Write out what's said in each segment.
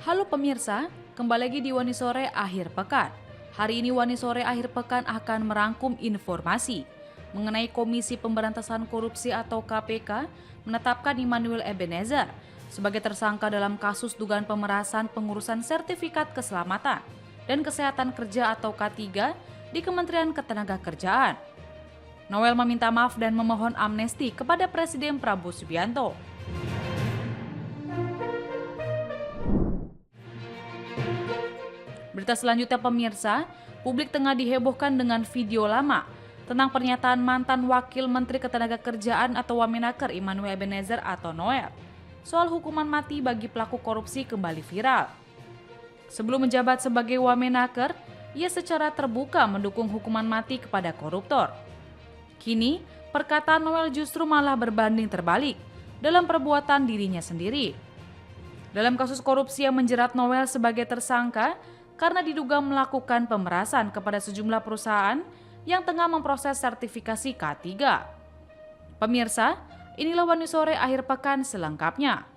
Halo pemirsa, kembali lagi di Wani Sore Akhir Pekan. Hari ini Wani Sore Akhir Pekan akan merangkum informasi mengenai Komisi Pemberantasan Korupsi atau KPK menetapkan Immanuel Ebenezer sebagai tersangka dalam kasus dugaan pemerasan pengurusan sertifikat keselamatan dan kesehatan kerja atau K3 di Kementerian Ketenagakerjaan. Noel meminta maaf dan memohon amnesti kepada Presiden Prabowo Subianto. Berita selanjutnya pemirsa, publik tengah dihebohkan dengan video lama tentang pernyataan mantan Wakil Menteri Ketenagakerjaan atau Wamenaker Immanuel Ebenezer atau Noel soal hukuman mati bagi pelaku korupsi kembali viral. Sebelum menjabat sebagai Wamenaker, ia secara terbuka mendukung hukuman mati kepada koruptor. Kini, perkataan Noel justru malah berbanding terbalik dalam perbuatan dirinya sendiri. Dalam kasus korupsi yang menjerat Noel sebagai tersangka, karena diduga melakukan pemerasan kepada sejumlah perusahaan yang tengah memproses sertifikasi K3. Pemirsa, inilah Wani Sore Akhir Pekan selengkapnya.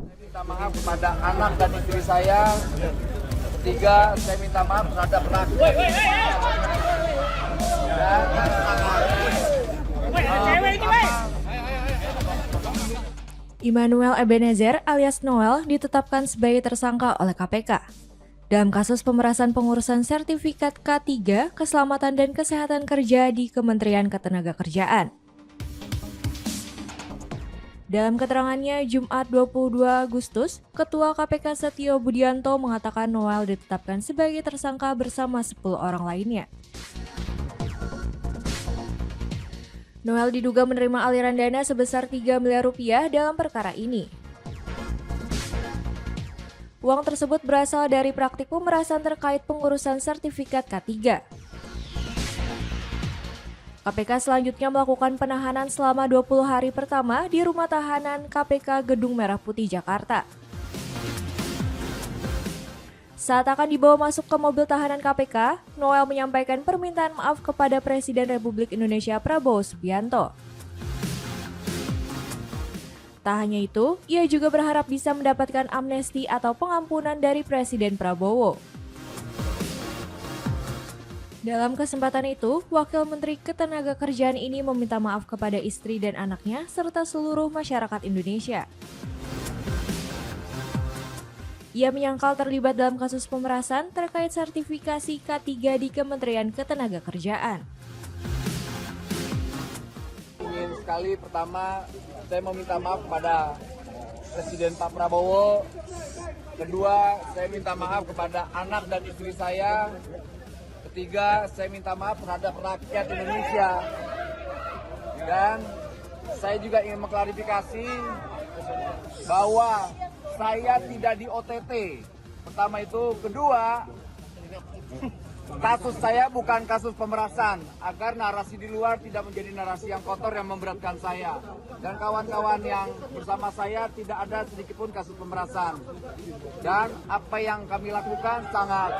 Saya minta maaf kepada anak dan istri saya. Ketiga, saya minta maaf terhadap rakyat. Immanuel Ebenezer alias Noel ditetapkan sebagai tersangka oleh KPK dalam kasus pemerasan pengurusan sertifikat K3 keselamatan dan kesehatan kerja di Kementerian Ketenagakerjaan. Dalam keterangannya Jumat 22 Agustus, Ketua KPK Setio Budianto mengatakan Noel ditetapkan sebagai tersangka bersama 10 orang lainnya. Noel diduga menerima aliran dana sebesar 3 miliar rupiah dalam perkara ini. Uang tersebut berasal dari praktik pemerasan terkait pengurusan sertifikat K3. KPK selanjutnya melakukan penahanan selama 20 hari pertama di rumah tahanan KPK Gedung Merah Putih, Jakarta. Saat akan dibawa masuk ke mobil tahanan KPK, Noel menyampaikan permintaan maaf kepada Presiden Republik Indonesia Prabowo Subianto. Tak hanya itu, ia juga berharap bisa mendapatkan amnesti atau pengampunan dari Presiden Prabowo. Dalam kesempatan itu, Wakil Menteri Ketenagakerjaan ini meminta maaf kepada istri dan anaknya serta seluruh masyarakat Indonesia. Ia menyangkal terlibat dalam kasus pemerasan terkait sertifikasi K3 di Kementerian Ketenagakerjaan. Ingin sekali pertama saya meminta maaf kepada Presiden Pak Prabowo. Kedua, saya minta maaf kepada anak dan istri saya. Ketiga, saya minta maaf terhadap rakyat Indonesia. Dan saya juga ingin mengklarifikasi bahwa saya tidak di OTT. Pertama itu. Kedua, kasus saya bukan kasus pemerasan, agar narasi di luar tidak menjadi narasi yang kotor yang memberatkan saya. Dan kawan-kawan yang bersama saya tidak ada sedikitpun kasus pemerasan. Dan apa yang kami lakukan sangat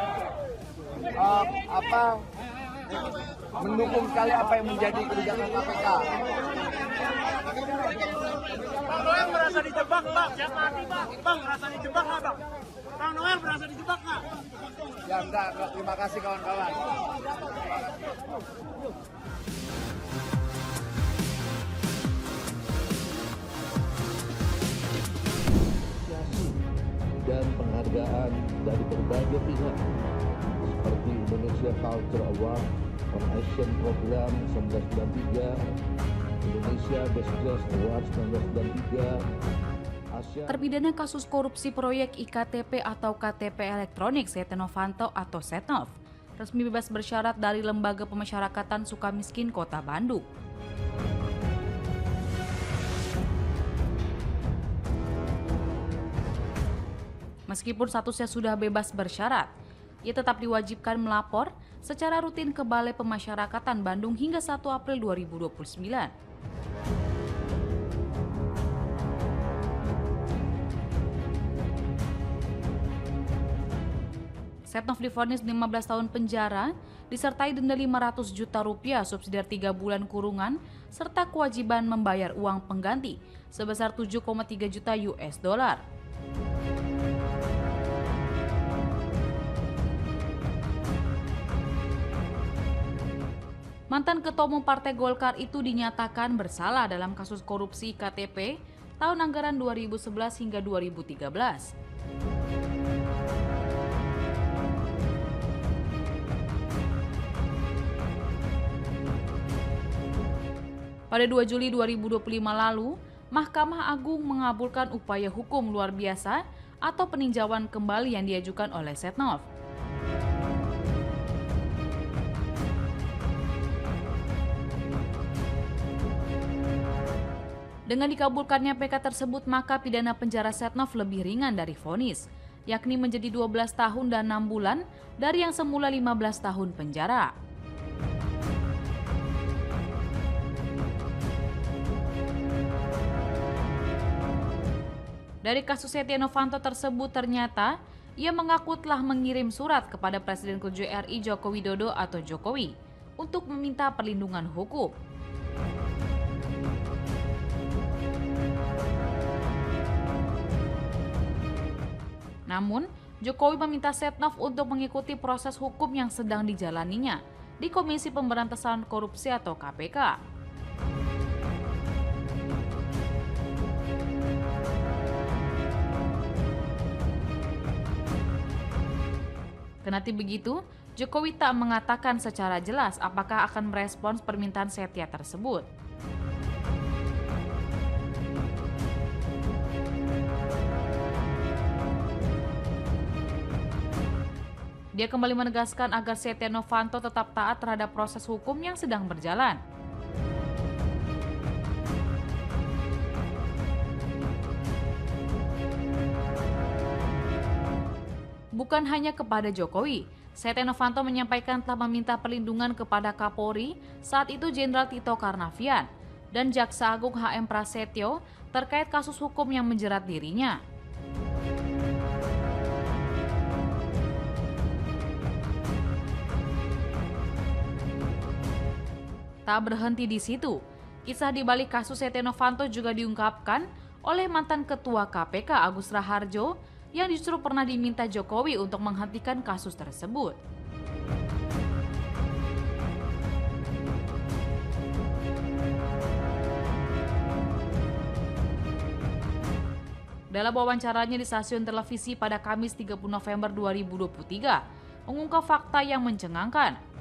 mendukung sekali apa yang menjadi kebijakan KPK. Bang Noel merasa dijebak, Bang. Siapa hati, Bang? Bang, merasa dijebak nggak, Bang? Bang Noel merasa dijebak nggak? Ya enggak. Terima kasih kawan-kawan. Apresiasi dan penghargaan dari berbagai pihak seperti Indonesia Culture Award, From Asian Program 1993, Indonesia Best Dress Award 1993, Asia. Terpidana kasus korupsi proyek IKTP atau KTP elektronik Setia Novanto atau Setnov resmi bebas bersyarat dari Lembaga Pemasyarakatan Sukamiskin Kota Bandung. Meskipun statusnya sudah bebas bersyarat, ia tetap diwajibkan melapor secara rutin ke Balai Pemasyarakatan Bandung hingga 1 April 2029. Setnov divonis 15 tahun penjara, disertai denda 500 juta rupiah, subsidiar 3 bulan kurungan, serta kewajiban membayar uang pengganti sebesar 7,3 juta US dollar. Mantan Ketua Umum Partai Golkar itu dinyatakan bersalah dalam kasus korupsi KTP tahun anggaran 2011 hingga 2013. Pada 2 Juli 2025 lalu, Mahkamah Agung mengabulkan upaya hukum luar biasa atau peninjauan kembali yang diajukan oleh Setnov. Dengan dikabulkannya PK tersebut, maka pidana penjara Setnov lebih ringan dari vonis, yakni menjadi 12 tahun dan 6 bulan dari yang semula 15 tahun penjara. Dari kasus Setia Novanto tersebut ternyata ia mengaku telah mengirim surat kepada Presiden ke-7 RI Joko Widodo atau Jokowi untuk meminta perlindungan hukum. Namun, Jokowi meminta Setnov untuk mengikuti proses hukum yang sedang dijalaninya di Komisi Pemberantasan Korupsi atau KPK. Kendati begitu, Jokowi tak mengatakan secara jelas apakah akan merespons permintaan Setia tersebut. Dia kembali menegaskan agar Setia Novanto tetap taat terhadap proses hukum yang sedang berjalan. Bukan hanya kepada Jokowi, Setia Novanto menyampaikan telah meminta perlindungan kepada Kapolri saat itu Jenderal Tito Karnavian dan Jaksa Agung HM Prasetyo terkait kasus hukum yang menjerat dirinya. Tak berhenti di situ, kisah di balik kasus Setia Novanto juga diungkapkan oleh mantan Ketua KPK Agus Raharjo yang justru pernah diminta Jokowi untuk menghentikan kasus tersebut. Dalam wawancaranya di stasiun televisi pada Kamis 30 November 2023, mengungkap fakta yang mencengangkan.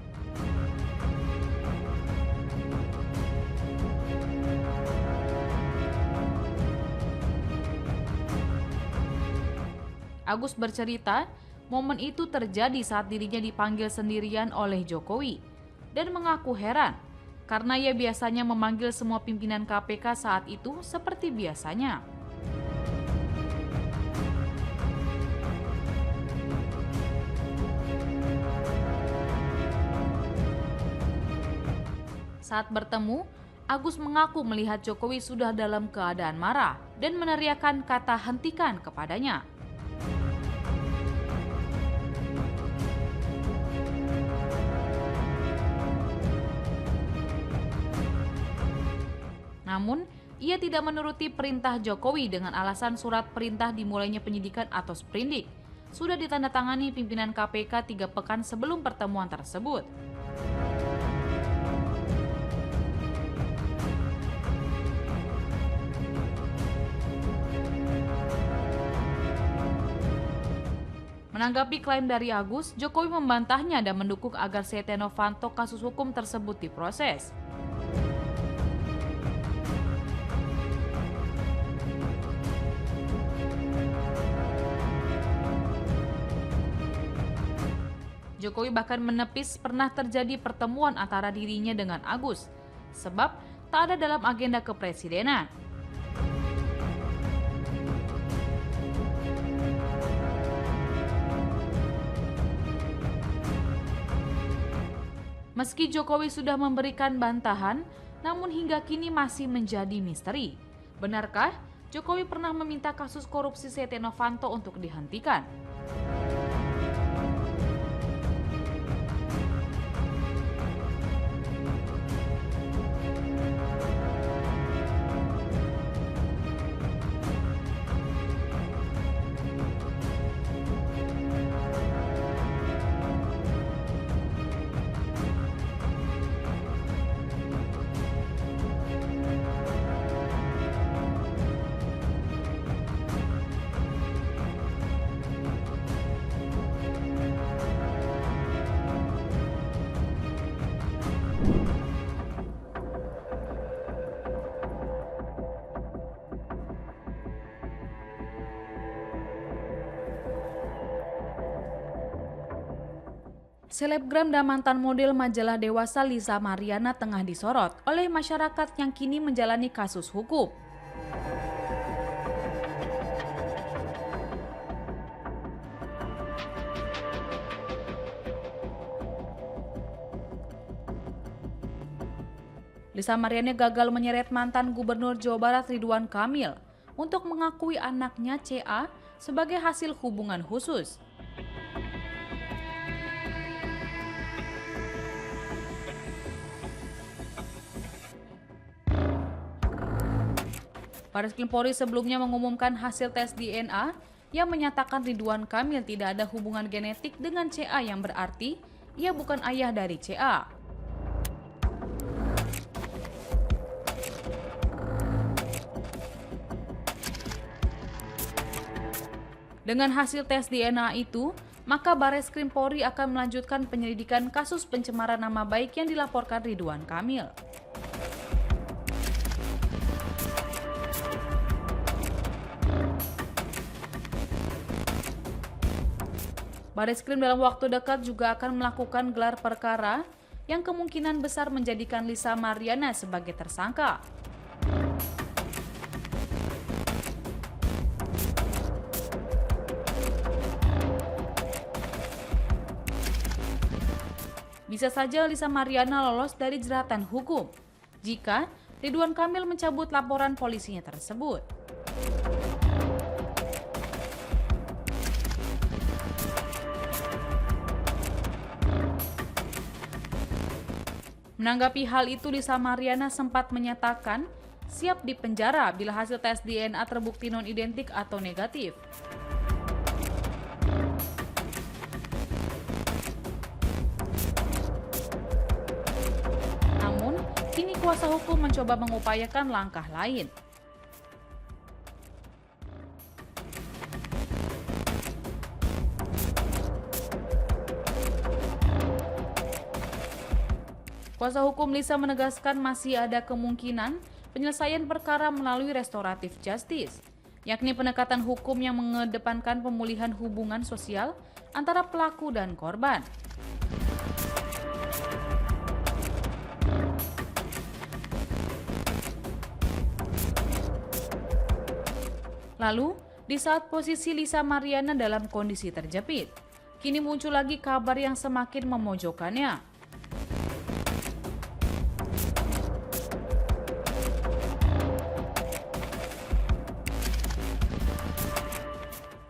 Agus bercerita, momen itu terjadi saat dirinya dipanggil sendirian oleh Jokowi dan mengaku heran karena ia biasanya memanggil semua pimpinan KPK saat itu seperti biasanya. Saat bertemu, Agus mengaku melihat Jokowi sudah dalam keadaan marah dan meneriakkan kata hentikan kepadanya. Namun, ia tidak menuruti perintah Jokowi dengan alasan surat perintah dimulainya penyidikan atau sprindik sudah ditandatangani pimpinan KPK 3 pekan sebelum pertemuan tersebut. Menanggapi klaim dari Agus, Jokowi membantahnya dan mendukung agar Setia Novanto kasus hukum tersebut diproses. Jokowi bahkan menepis pernah terjadi pertemuan antara dirinya dengan Agus, sebab tak ada dalam agenda kepresidenan. Meski Jokowi sudah memberikan bantahan, namun hingga kini masih menjadi misteri. Benarkah Jokowi pernah meminta kasus korupsi Setia Novanto untuk dihentikan? Selebgram dan mantan model majalah dewasa Lisa Mariana tengah disorot oleh masyarakat yang kini menjalani kasus hukum. Lisa Mariana gagal menyeret mantan Gubernur Jawa Barat Ridwan Kamil untuk mengakui anaknya CA sebagai hasil hubungan khusus. Bareskrim Polri sebelumnya mengumumkan hasil tes DNA yang menyatakan Ridwan Kamil tidak ada hubungan genetik dengan CA, yang berarti ia bukan ayah dari CA. Dengan hasil tes DNA itu, maka Bareskrim Polri akan melanjutkan penyelidikan kasus pencemaran nama baik yang dilaporkan Ridwan Kamil. Bareskrim dalam waktu dekat juga akan melakukan gelar perkara yang kemungkinan besar menjadikan Lisa Mariana sebagai tersangka. Bisa saja Lisa Mariana lolos dari jeratan hukum jika Ridwan Kamil mencabut laporan polisinya tersebut. Menanggapi hal itu, Lisa Mariana sempat menyatakan siap dipenjara bila hasil tes DNA terbukti non-identik atau negatif. Namun, kini kuasa hukum mencoba mengupayakan langkah lain. Kuasa hukum Lisa menegaskan masih ada kemungkinan penyelesaian perkara melalui restoratif justice, yakni pendekatan hukum yang mengedepankan pemulihan hubungan sosial antara pelaku dan korban. Lalu, di saat posisi Lisa Mariana dalam kondisi terjepit, kini muncul lagi kabar yang semakin memojokkannya.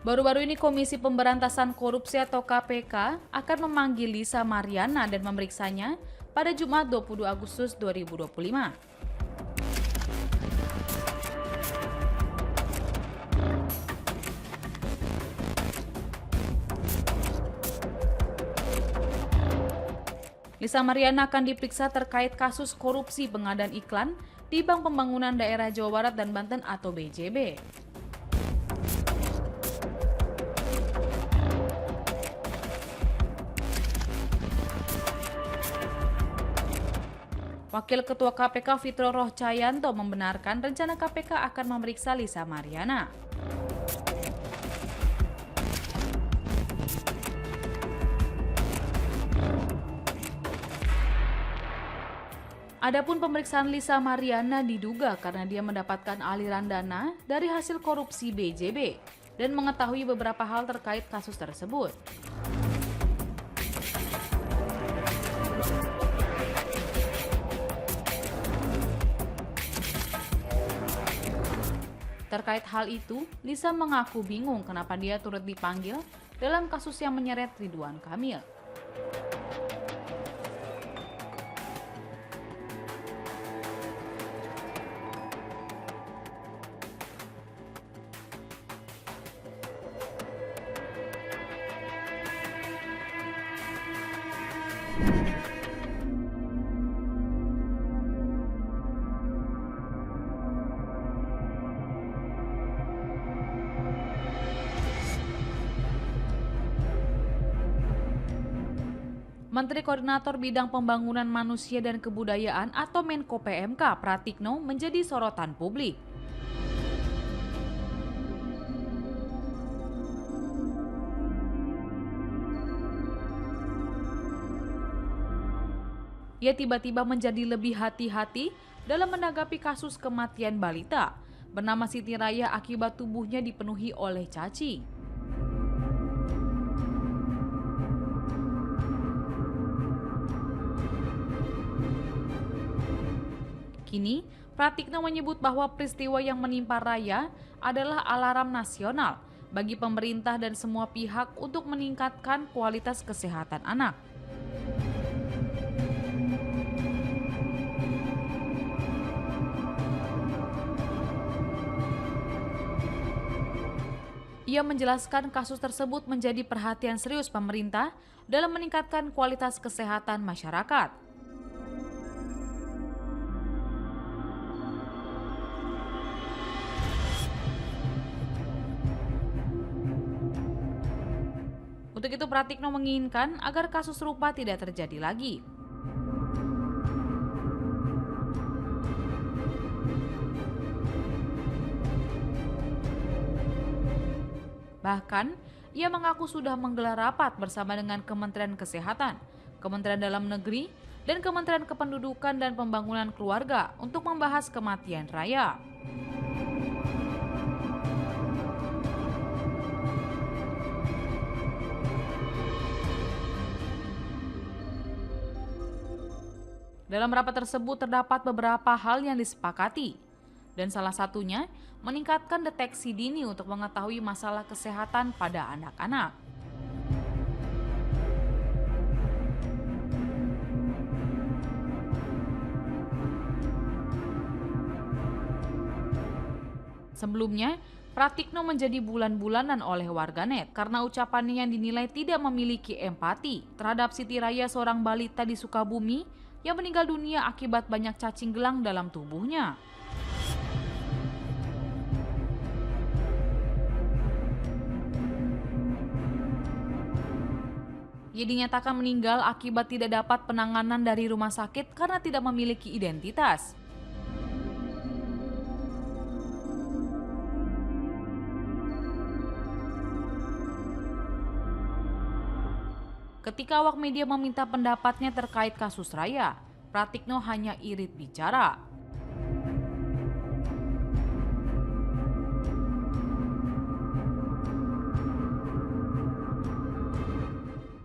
Baru-baru ini Komisi Pemberantasan Korupsi atau KPK akan memanggil Lisa Mariana dan memeriksanya pada Jumat 22 Agustus 2025. Lisa Mariana akan diperiksa terkait kasus korupsi pengadaan iklan di Bank Pembangunan Daerah Jawa Barat dan Banten atau BJB. Wakil Ketua KPK Fitro Rohcayanto membenarkan rencana KPK akan memeriksa Lisa Mariana. Adapun pemeriksaan Lisa Mariana diduga karena dia mendapatkan aliran dana dari hasil korupsi BJB dan mengetahui beberapa hal terkait kasus tersebut. Terkait hal itu, Lisa mengaku bingung kenapa dia turut dipanggil dalam kasus yang menyeret Ridwan Kamil. Menteri Koordinator Bidang Pembangunan Manusia dan Kebudayaan atau Menko PMK Pratikno menjadi sorotan publik. ia tiba-tiba menjadi lebih hati-hati dalam menanggapi kasus kematian balita bernama Siti Raya akibat tubuhnya dipenuhi oleh cacing. Kini, Pratikno menyebut bahwa peristiwa yang menimpa Raya adalah alarm nasional bagi pemerintah dan semua pihak untuk meningkatkan kualitas kesehatan anak. Ia menjelaskan kasus tersebut menjadi perhatian serius pemerintah dalam meningkatkan kualitas kesehatan masyarakat. Untuk itu Pratikno menginginkan agar kasus serupa tidak terjadi lagi. Bahkan, ia mengaku sudah menggelar rapat bersama dengan Kementerian Kesehatan, Kementerian Dalam Negeri, dan Kementerian Kependudukan dan Pembangunan Keluarga untuk membahas kematian Raya. Dalam rapat tersebut terdapat beberapa hal yang disepakati, dan salah satunya meningkatkan deteksi dini untuk mengetahui masalah kesehatan pada anak-anak. Sebelumnya, Pratikno menjadi bulan-bulanan oleh warganet karena ucapannya yang dinilai tidak memiliki empati terhadap Siti Raya, seorang balita di Sukabumi yang meninggal dunia akibat banyak cacing gelang dalam tubuhnya. Ia dinyatakan meninggal akibat tidak dapat penanganan dari rumah sakit karena tidak memiliki identitas. Ketika awak media meminta pendapatnya terkait kasus Raya, Pratikno hanya irit bicara.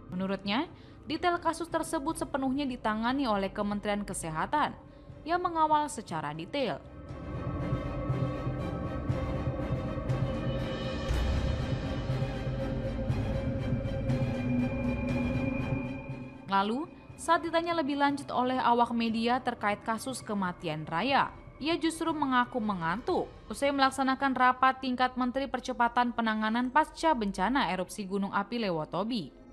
Menurutnya, detail kasus tersebut sepenuhnya ditangani oleh Kementerian Kesehatan yang mengawal secara detail. Lalu, saat ditanya lebih lanjut oleh awak media terkait kasus kematian Raya, ia justru mengaku mengantuk usai melaksanakan rapat tingkat Menteri Percepatan Penanganan Pasca Bencana Erupsi Gunung Api Lewotobi.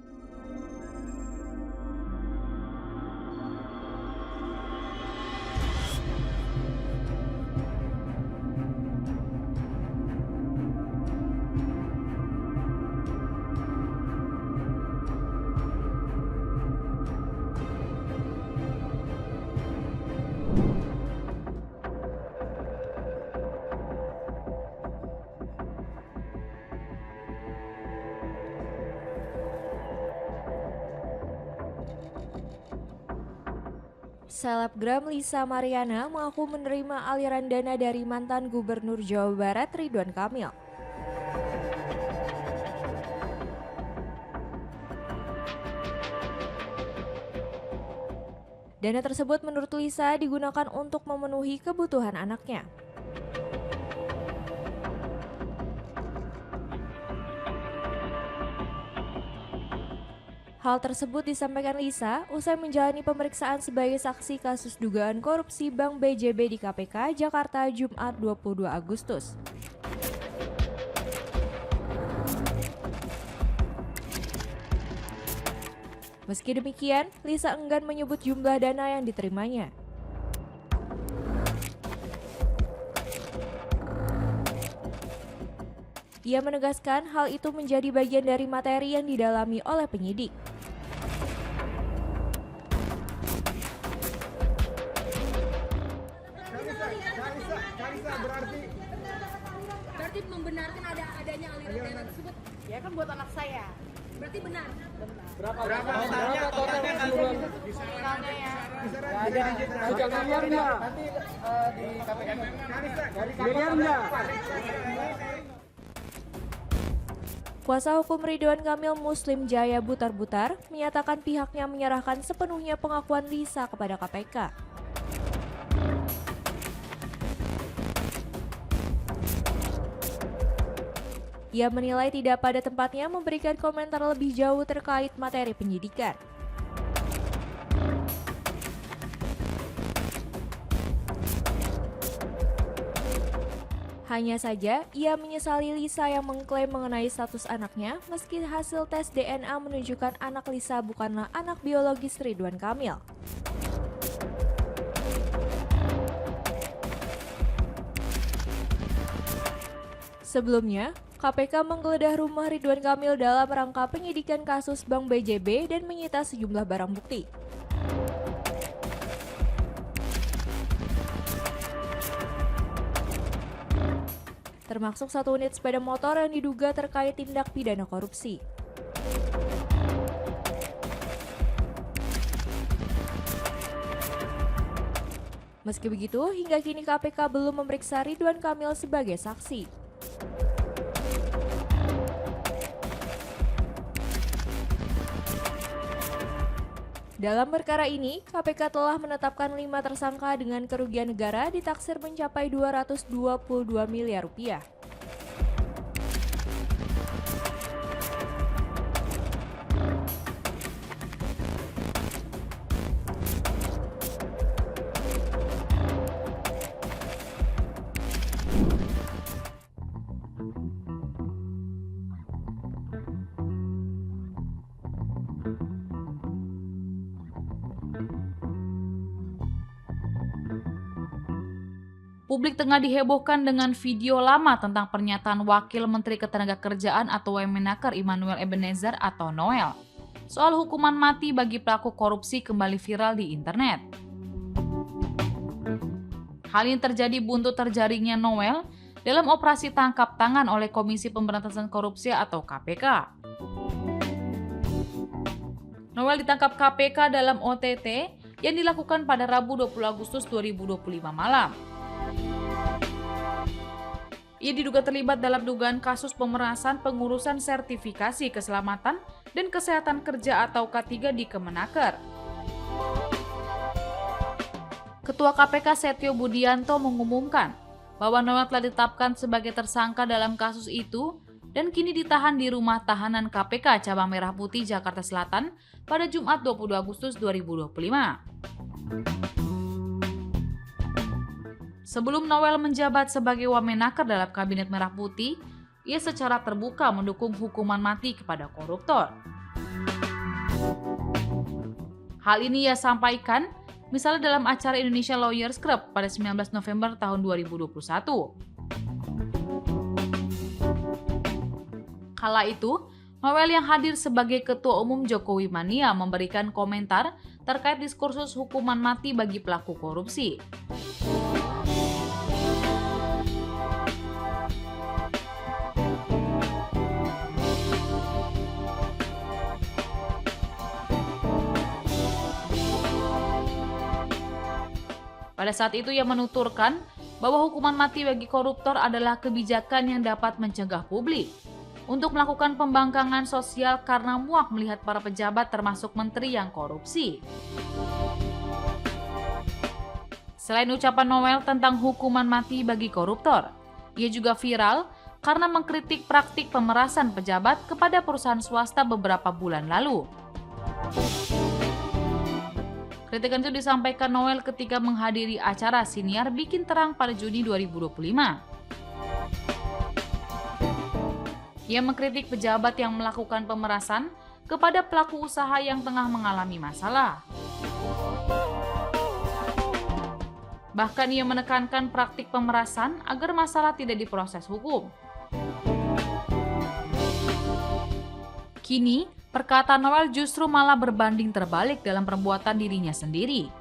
Selebgram Lisa Mariana mengaku menerima aliran dana dari mantan Gubernur Jawa Barat Ridwan Kamil. Dana tersebut menurut Lisa digunakan untuk memenuhi kebutuhan anaknya. Hal tersebut disampaikan Lisa usai menjalani pemeriksaan sebagai saksi kasus dugaan korupsi Bank BJB di KPK Jakarta Jumat 22 Agustus. Meski demikian, Lisa enggan menyebut jumlah dana yang diterimanya. Ia menegaskan hal itu menjadi bagian dari materi yang didalami oleh penyidik. Berarti membenarkan adanya aliran dana tersebut? Ya kan buat anak saya. Kuasa hukum Ridwan Kamil Muslim Jaya Butar-Butar menyatakan pihaknya menyerahkan sepenuhnya pengakuan Lisa kepada KPK. Ia menilai tidak pada tempatnya memberikan komentar lebih jauh terkait materi penyidikan. Hanya saja, ia menyesali Lisa yang mengklaim mengenai status anaknya meski hasil tes DNA menunjukkan anak Lisa bukanlah anak biologis Ridwan Kamil. Sebelumnya, KPK menggeledah rumah Ridwan Kamil dalam rangka penyidikan kasus Bank BJB dan menyita sejumlah barang bukti. Termasuk 1 unit sepeda motor yang diduga terkait tindak pidana korupsi. Meski begitu, hingga kini KPK belum memeriksa Ridwan Kamil sebagai saksi. Dalam perkara ini, KPK telah menetapkan 5 tersangka dengan kerugian negara ditaksir mencapai 222 miliar rupiah. Publik tengah dihebohkan dengan video lama tentang pernyataan Wakil Menteri Ketenagakerjaan atau Wamenaker Immanuel Ebenezer atau Noel soal hukuman mati bagi pelaku korupsi kembali viral di internet. Hal ini terjadi buntut terjaringnya Noel dalam operasi tangkap tangan oleh Komisi Pemberantasan Korupsi atau KPK. Noel ditangkap KPK dalam OTT yang dilakukan pada Rabu 20 Agustus 2025 malam. Ia diduga terlibat dalam dugaan kasus pemerasan pengurusan sertifikasi keselamatan dan kesehatan kerja atau K3 di Kemenaker. Ketua KPK Setio Budianto mengumumkan bahwa Noel telah ditetapkan sebagai tersangka dalam kasus itu dan kini ditahan di rumah tahanan KPK Cabang Merah Putih, Jakarta Selatan pada Jumat 22 Agustus 2025. Sebelum Noel menjabat sebagai Wamenaker dalam Kabinet Merah Putih, ia secara terbuka mendukung hukuman mati kepada koruptor. Hal ini ia sampaikan misalnya dalam acara Indonesia Lawyers Club pada 19 November tahun 2021. Kala itu, Noel yang hadir sebagai Ketua Umum Jokowi Mania memberikan komentar terkait diskursus hukuman mati bagi pelaku korupsi. Pada saat itu ia menuturkan bahwa hukuman mati bagi koruptor adalah kebijakan yang dapat mencegah publik untuk melakukan pembangkangan sosial karena muak melihat para pejabat termasuk menteri yang korupsi. Selain ucapan Noel tentang hukuman mati bagi koruptor, ia juga viral karena mengkritik praktik pemerasan pejabat kepada perusahaan swasta beberapa bulan lalu. Kritikan itu disampaikan Noel ketika menghadiri acara Siniar Bikin Terang pada Juni 2025. Ia mengkritik pejabat yang melakukan pemerasan kepada pelaku usaha yang tengah mengalami masalah. Bahkan ia menekankan praktik pemerasan agar masalah tidak diproses hukum. Kini, perkataan Noel justru malah berbanding terbalik dalam perbuatan dirinya sendiri.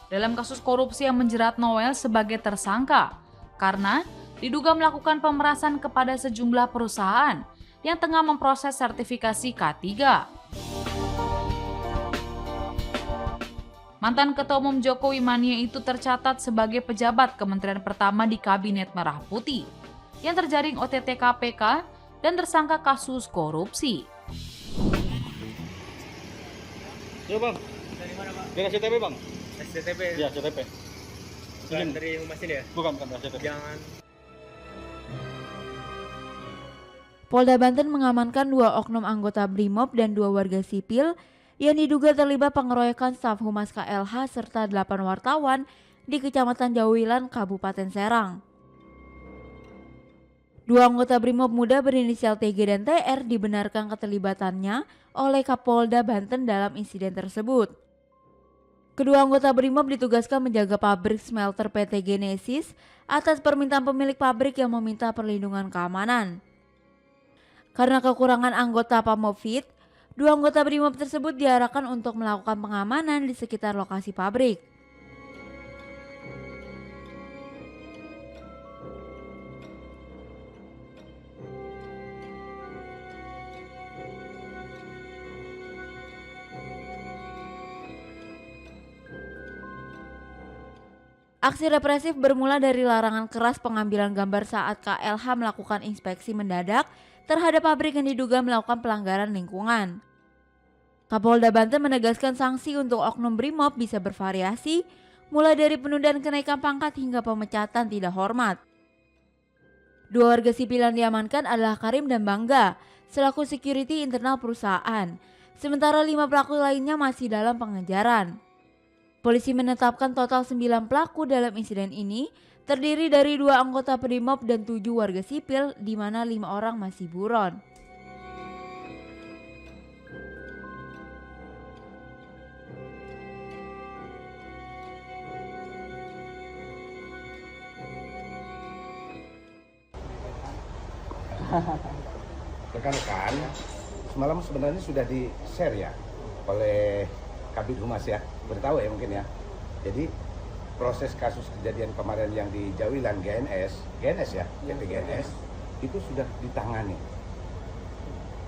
Dalam kasus korupsi yang menjerat Noel sebagai tersangka, karena diduga melakukan pemerasan kepada sejumlah perusahaan yang tengah memproses sertifikasi K3. Mantan Ketua Umum Jokowi Mania itu tercatat sebagai pejabat kementerian pertama di Kabinet Merah Putih yang terjaring OTT KPK dan tersangka kasus korupsi. Ya bang. Dari mana Pak? Dari SCTV bang? SCTV? Ya SCTV. Bukan dari Humas ini ya? Bukan SCTV. Jangan. Polda Banten mengamankan 2 oknum anggota BRIMOB dan 2 warga sipil yang diduga terlibat pengeroyokan staf Humas KLH serta 8 wartawan di Kecamatan Jawilan, Kabupaten Serang. 2 anggota BRIMOB muda berinisial TG dan TR dibenarkan keterlibatannya oleh Kapolda Banten dalam insiden tersebut. Kedua anggota BRIMOB ditugaskan menjaga pabrik smelter PT Genesis atas permintaan pemilik pabrik yang meminta perlindungan keamanan. Karena kekurangan anggota Pamofit, 2 anggota BRIMOB tersebut diarahkan untuk melakukan pengamanan di sekitar lokasi pabrik. Aksi represif bermula dari larangan keras pengambilan gambar saat KLH melakukan inspeksi mendadak terhadap pabrik yang diduga melakukan pelanggaran lingkungan. Kapolda Banten menegaskan sanksi untuk oknum BRIMOB bisa bervariasi, mulai dari penundaan kenaikan pangkat hingga pemecatan tidak hormat. 2 warga sipil yang diamankan adalah Karim dan Bangga, selaku security internal perusahaan, sementara 5 pelaku lainnya masih dalam pengejaran. Polisi menetapkan total 9 pelaku dalam insiden ini, terdiri dari 2 anggota BRIMOB dan 7 warga sipil, di mana 5 orang masih buron. Rekan-rekan, semalam sebenarnya sudah di-share ya oleh Kabid Humas ya, beritahu ya mungkin ya. Jadi proses kasus kejadian kemarin yang di Jawilan GNS ya, PT GNS itu sudah ditangani.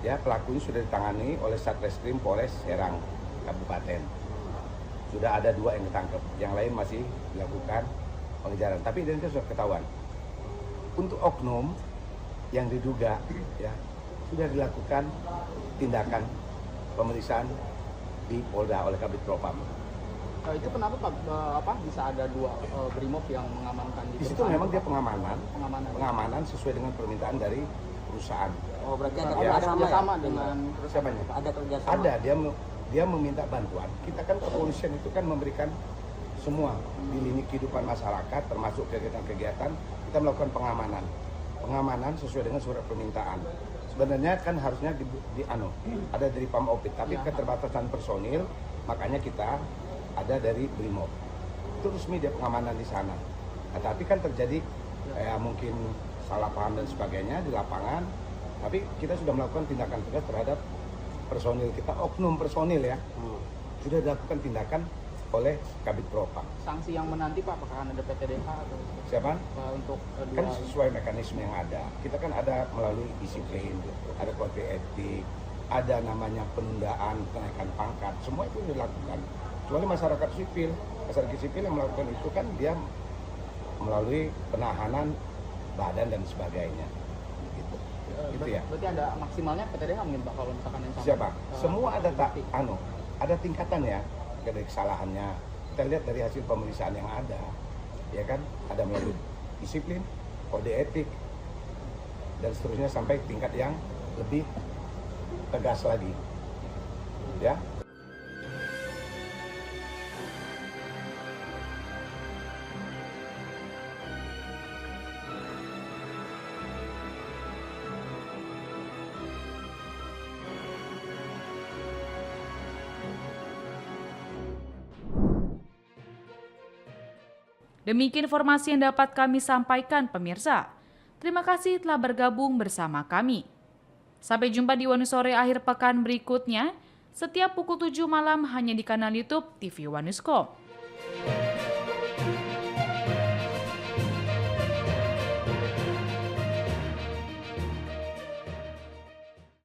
Ya, pelakunya sudah ditangani oleh Satreskrim Polres Serang Kabupaten. Sudah ada 2 yang ditangkap, yang lain masih dilakukan pengejaran. Tapi identitas sudah ketahuan. Untuk oknum yang diduga ya sudah dilakukan tindakan pemeriksaan di Polda oleh Kabid Propam. Itu kenapa Pak bisa ada 2 BRIMOB yang mengamankan Di situ memang dia pengamanan. pengamanan sesuai dengan permintaan dari perusahaan. Oh, berarti ada Ya. kerjasama dengan Siapanya? ada kerjasama. Ada, dia meminta bantuan. Kita kan kepolisian itu kan memberikan semua di lini kehidupan masyarakat, termasuk kegiatan-kegiatan, kita melakukan pengamanan sesuai dengan surat permintaan. Sebenarnya kan harusnya ada dari Pamopit, tapi keterbatasan personil, makanya kita ada dari BRIMOB. Itu resmi dia pengamanan di sana. Nah, tapi kan terjadi mungkin salah paham dan sebagainya di lapangan. Tapi kita sudah melakukan tindakan tegas terhadap personil kita, oknum personil ya. Sudah dilakukan tindakan oleh Kabid Propam. Sanksi yang menanti Pak, apakah ada PTDH atau Siapa? untuk Kan sesuai mekanisme yang ada. Kita kan ada melalui disiplin, ada kode etik, ada namanya penundaan kenaikan pangkat, semua itu dilakukan. Kecuali masyarakat sipil yang melakukan itu kan dia melalui penahanan badan dan sebagainya. Gitu. Gitu ya. Berarti ada maksimalnya PTDH mungkin Pak kalau misalkan yang Siapa? Semua ada tingkatan ya dari kesalahannya. Kita lihat dari hasil pemeriksaan yang ada, ya kan, ada melalui disiplin, kode etik, dan seterusnya sampai tingkat yang lebih tegas lagi, ya. Demikian informasi yang dapat kami sampaikan pemirsa. Terima kasih telah bergabung bersama kami. Sampai jumpa di Wanus Sore akhir pekan berikutnya, setiap pukul 7 malam hanya di kanal YouTube TV Wanuskom.